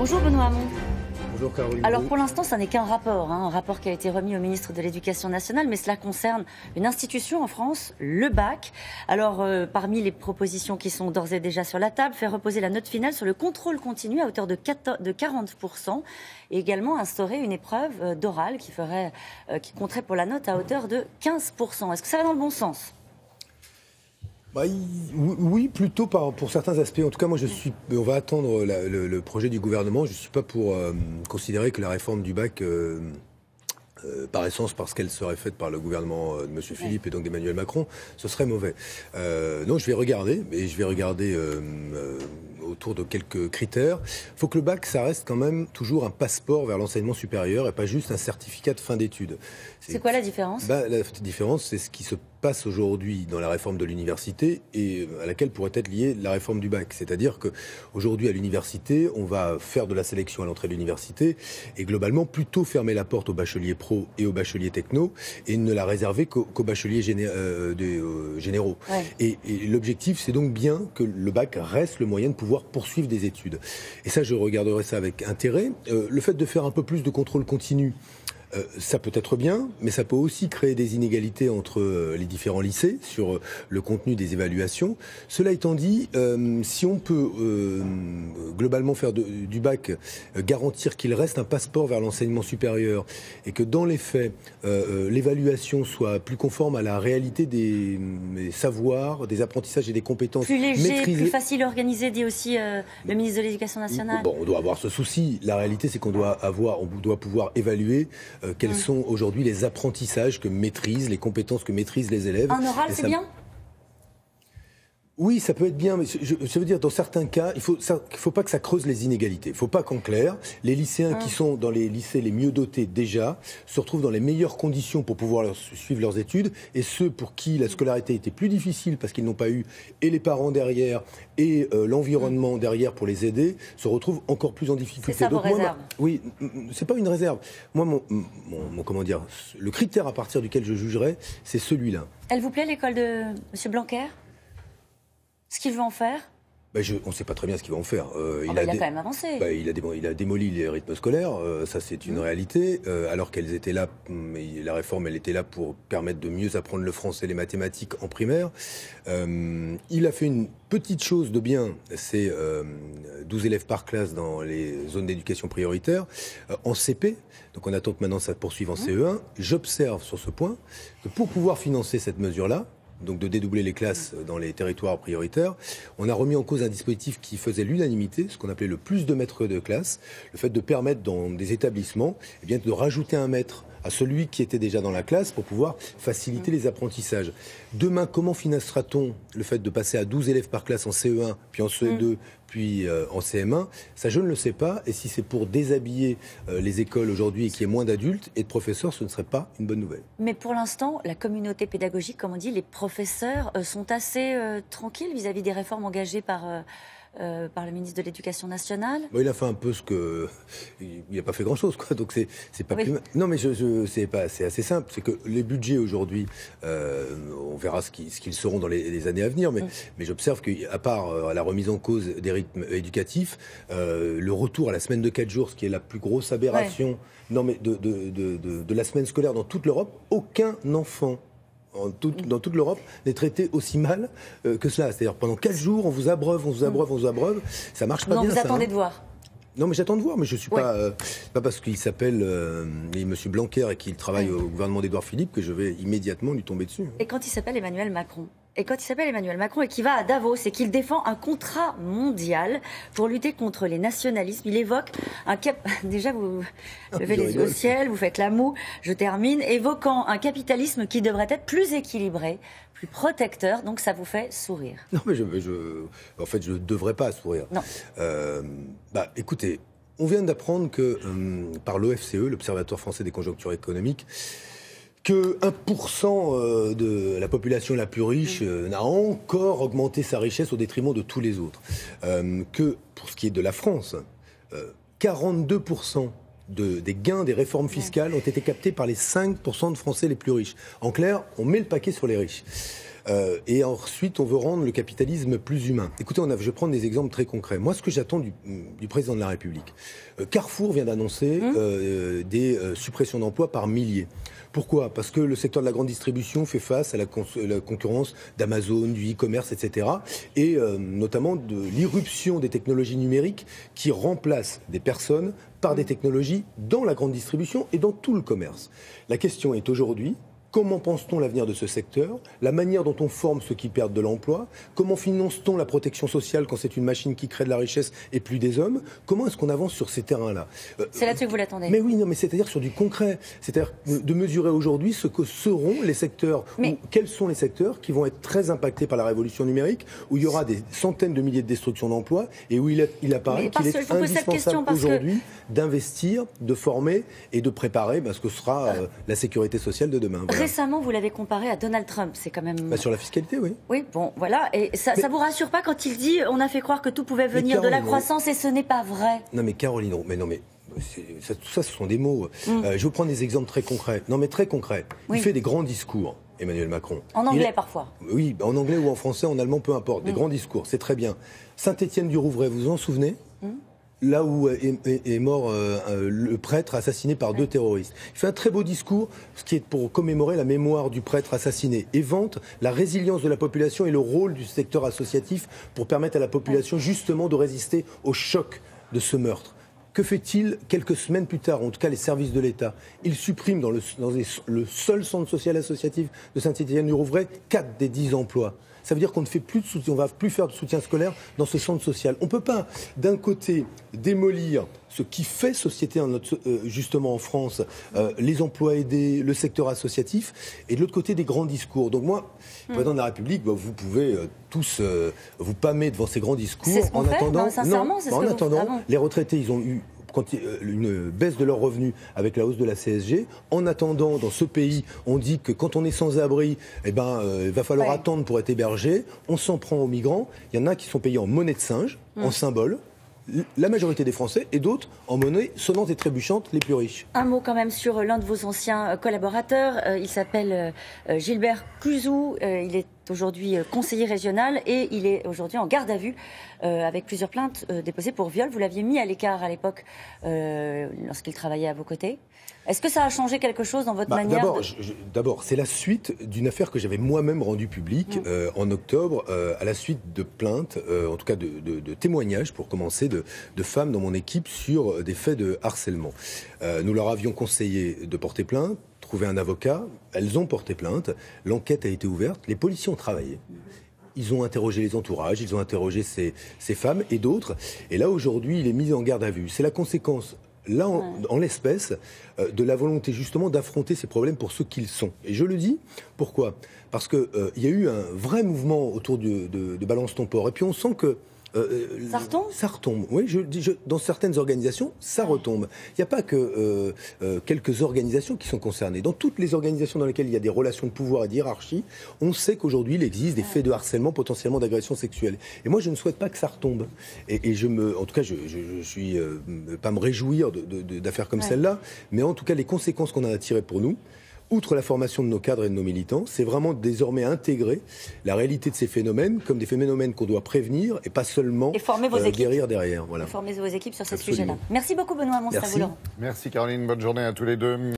Bonjour Benoît Hamon. Bonjour Caroline. Alors pour l'instant, ça n'est qu'un rapport, un rapport qui a été remis au ministre de l'Éducation nationale, mais cela concerne une institution en France, le bac. Alors parmi les propositions qui sont d'ores et déjà sur la table, faire reposer la note finale sur le contrôle continu à hauteur de 40% et également instaurer une épreuve d'oral qui compterait pour la note à hauteur de 15%. Est-ce que ça va dans le bon sens ? Oui, plutôt pour certains aspects. En tout cas, moi, on va attendre le projet du gouvernement. Je ne suis pas pour considérer que la réforme du bac, par essence, parce qu'elle serait faite par le gouvernement de M. Philippe et donc d'Emmanuel Macron, ce serait mauvais. Non, je vais regarder, autour de quelques critères. Il faut que le bac, ça reste quand même toujours un passeport vers l'enseignement supérieur et pas juste un certificat de fin d'études. C'est quoi la différence ? La différence, c'est ce qui se passe aujourd'hui dans la réforme de l'université et à laquelle pourrait être liée la réforme du bac. C'est-à-dire qu'aujourd'hui, à l'université, on va faire de la sélection à l'entrée de l'université et globalement plutôt fermer la porte aux bacheliers pro et aux bacheliers techno et ne la réserver qu'aux bacheliers généraux. Ouais. Et l'objectif, c'est donc bien que le bac reste le moyen de pouvoir poursuivre des études. Et ça, je regarderai ça avec intérêt. Le fait de faire un peu plus de contrôle continu, ça peut être bien, mais ça peut aussi créer des inégalités entre les différents lycées sur le contenu des évaluations. Cela étant dit, si on peut globalement faire du bac, garantir qu'il reste un passeport vers l'enseignement supérieur et que dans les faits, l'évaluation soit plus conforme à la réalité des savoirs, des apprentissages et des compétences plus léger, maîtrisées. Plus facile à organiser, dit aussi le ministre de l'Éducation nationale. Bon, on doit avoir ce souci. La réalité, c'est qu'on doit pouvoir évaluer quels sont aujourd'hui les apprentissages que maîtrisent, les compétences que maîtrisent les élèves. En oral, c'est bien ? Oui, ça peut être bien, mais je veux dire, dans certains cas, il faut pas que ça creuse les inégalités. Il faut pas qu'en clair, les lycéens qui sont dans les lycées les mieux dotés déjà se retrouvent dans les meilleures conditions pour pouvoir suivre leurs études, et ceux pour qui la scolarité était plus difficile parce qu'ils n'ont pas eu et les parents derrière et l'environnement derrière pour les aider, se retrouvent encore plus en difficulté. C'est ça vos réserves ? Oui, c'est pas une réserve. Moi, le critère à partir duquel je jugerai, c'est celui-là. Elle vous plaît l'école de M. Blanquer ? Ce qu'il veut en faire ? On ne sait pas très bien ce qu'il va en faire. Il a quand même avancé. Il a démoli les rythmes scolaires, ça c'est une réalité, alors qu'elles étaient là, la réforme elle était là pour permettre de mieux apprendre le français et les mathématiques en primaire. Il a fait une petite chose de bien, c'est 12 élèves par classe dans les zones d'éducation prioritaire, en CP, donc on attend que maintenant ça poursuive en CE1. J'observe sur ce point que pour pouvoir financer cette mesure-là, donc de dédoubler les classes dans les territoires prioritaires, on a remis en cause un dispositif qui faisait l'unanimité, ce qu'on appelait le plus de maîtres de classe, le fait de permettre dans des établissements de rajouter un maître à celui qui était déjà dans la classe pour pouvoir faciliter les apprentissages. Demain, comment financera-t-on le fait de passer à 12 élèves par classe en CE1, puis en CE2, puis en CM1 ? Ça, je ne le sais pas. Et si c'est pour déshabiller les écoles aujourd'hui et qu'il y ait moins d'adultes et de professeurs, ce ne serait pas une bonne nouvelle. Mais pour l'instant, la communauté pédagogique, comme on dit, les professeurs sont assez tranquilles vis-à-vis des réformes engagées par le ministre de l'Éducation nationale. Il a fait un peu il n'a pas fait grand-chose, quoi. Donc c'est pas plus. Non, mais c'est assez simple. C'est que les budgets aujourd'hui, on verra ce qu'ils seront dans les années à venir. Mais j'observe qu'à part la remise en cause des rythmes éducatifs, le retour à la semaine de 4 jours, ce qui est la plus grosse aberration, de la semaine scolaire dans toute l'Europe, aucun enfant dans toute l'Europe n'est traité aussi mal que cela. C'est-à-dire pendant 4 jours, on vous abreuve, ça marche pas bien. Vous attendez de voir. Non, mais j'attends de voir, mais je suis pas parce qu'il s'appelle M. Blanquer et qu'il travaille au gouvernement d'Édouard Philippe que je vais immédiatement lui tomber dessus. Et quand il s'appelle Emmanuel Macron et qu'il va à Davos et qu'il défend un contrat mondial pour lutter contre les nationalismes, il évoque déjà vous levez les yeux au ciel, vous faites la moue, je termine, évoquant un capitalisme qui devrait être plus équilibré, plus protecteur, donc ça vous fait sourire. Non, mais en fait, je ne devrais pas sourire. Non. Écoutez, on vient d'apprendre que par l'OFCE, l'Observatoire français des conjonctures économiques, que 1% de la population la plus riche n'a encore augmenté sa richesse au détriment de tous les autres. Que pour ce qui est de la France, 42% des gains des réformes fiscales ont été captés par les 5% de Français les plus riches. En clair, on met le paquet sur les riches. Et ensuite, on veut rendre le capitalisme plus humain. Écoutez, je vais prendre des exemples très concrets. Moi, ce que j'attends du président de la République, Carrefour vient d'annoncer des suppressions d'emplois par milliers. Pourquoi ? Parce que le secteur de la grande distribution fait face à la concurrence d'Amazon, du e-commerce, etc. Et notamment de l'irruption des technologies numériques qui remplacent des personnes par des technologies dans la grande distribution et dans tout le commerce. La question est aujourd'hui, comment pense-t-on l'avenir de ce secteur ? La manière dont on forme ceux qui perdent de l'emploi ? Comment finance-t-on la protection sociale quand c'est une machine qui crée de la richesse et plus des hommes ? Comment est-ce qu'on avance sur ces terrains-là ? C'est là-dessus que vous l'attendez. Mais oui, non, mais c'est-à-dire sur du concret. C'est-à-dire de mesurer aujourd'hui ce que seront les secteurs, quels sont les secteurs qui vont être très impactés par la révolution numérique, où il y aura des centaines de milliers de destructions d'emplois et où il apparaît qu'il est indispensable aujourd'hui d'investir, de former et de préparer ce que sera la sécurité sociale de demain. Voilà. Récemment, vous l'avez comparé à Donald Trump, c'est quand même... sur la fiscalité, oui. Oui, bon, voilà. Et ça vous rassure pas quand il dit on a fait croire que tout pouvait venir de la croissance et ce n'est pas vrai. Non mais Caroline, tout ça, ce sont des mots. Je vais vous prendre des exemples très concrets. Non mais très concrets. Oui. Il fait des grands discours, Emmanuel Macron. En anglais parfois. Oui, en anglais ou en français, en allemand, peu importe. Des grands discours, c'est très bien. Saint-Étienne-du-Rouvray, vous vous en souvenez ? Là où est mort le prêtre assassiné par 2 terroristes. Il fait un très beau discours, ce qui est pour commémorer la mémoire du prêtre assassiné, et vante la résilience de la population et le rôle du secteur associatif pour permettre à la population justement de résister au choc de ce meurtre. Que fait-il quelques semaines plus tard, en tout cas les services de l'État ? Il supprime dans le seul centre social associatif de Saint-Étienne-du-Rouvray 4 des 10 emplois. Ça veut dire qu'on ne fait plus de soutien, on va plus faire de soutien scolaire dans ce centre social. On ne peut pas, d'un côté, démolir ce qui fait société justement en France, les emplois aidés, le secteur associatif, et de l'autre côté, des grands discours. Donc moi, président de la République, vous pouvez tous vous pâmer devant ces grands discours. C'est ce qu'on fait, en attendant, les retraités, ils ont eu une baisse de leurs revenus avec la hausse de la CSG. En attendant, dans ce pays, on dit que quand on est sans abri, il va falloir attendre pour être hébergé. On s'en prend aux migrants. Il y en a qui sont payés en monnaie de singe, en symbole. La majorité des Français et d'autres en monnaie sonnante et trébuchante, les plus riches. Un mot quand même sur l'un de vos anciens collaborateurs. Il s'appelle Gilbert Cuzou. Il est aujourd'hui conseiller régional et il est aujourd'hui en garde à vue avec plusieurs plaintes déposées pour viol. Vous l'aviez mis à l'écart à l'époque lorsqu'il travaillait à vos côtés. Est-ce que ça a changé quelque chose dans votre manière D'abord, c'est la suite d'une affaire que j'avais moi-même rendue publique en octobre, à la suite de plaintes, en tout cas de témoignages, pour commencer, de femmes dans mon équipe sur des faits de harcèlement. Nous leur avions conseillé de porter plainte, trouver un avocat. Elles ont porté plainte. L'enquête a été ouverte. Les policiers ont travaillé. Ils ont interrogé les entourages, ils ont interrogé ces femmes et d'autres. Et là, aujourd'hui, il est mis en garde à vue. C'est la conséquence, là, en l'espèce, de la volonté justement d'affronter ces problèmes pour ce qu'ils sont. Et je le dis, pourquoi ? Parce qu'il y a eu un vrai mouvement autour de Balance ton port. Et puis on sent que ça retombe. Oui, dans certaines organisations, ça retombe. Il n'y a pas que quelques organisations qui sont concernées. Dans toutes les organisations dans lesquelles il y a des relations de pouvoir et de hiérarchie, on sait qu'aujourd'hui, il existe des faits de harcèlement, potentiellement d'agression sexuelle. Et moi, je ne souhaite pas que ça retombe. Et en tout cas, je suis pas me réjouir d'affaires comme celle-là, mais en tout cas, les conséquences qu'on a à tirer pour nous, outre la formation de nos cadres et de nos militants, c'est vraiment désormais intégrer la réalité de ces phénomènes comme des phénomènes qu'on doit prévenir et pas seulement guérir derrière. Voilà. Et former vos équipes sur ces sujets-là. Merci beaucoup Benoît Monstre. Merci Caroline, bonne journée à tous les deux.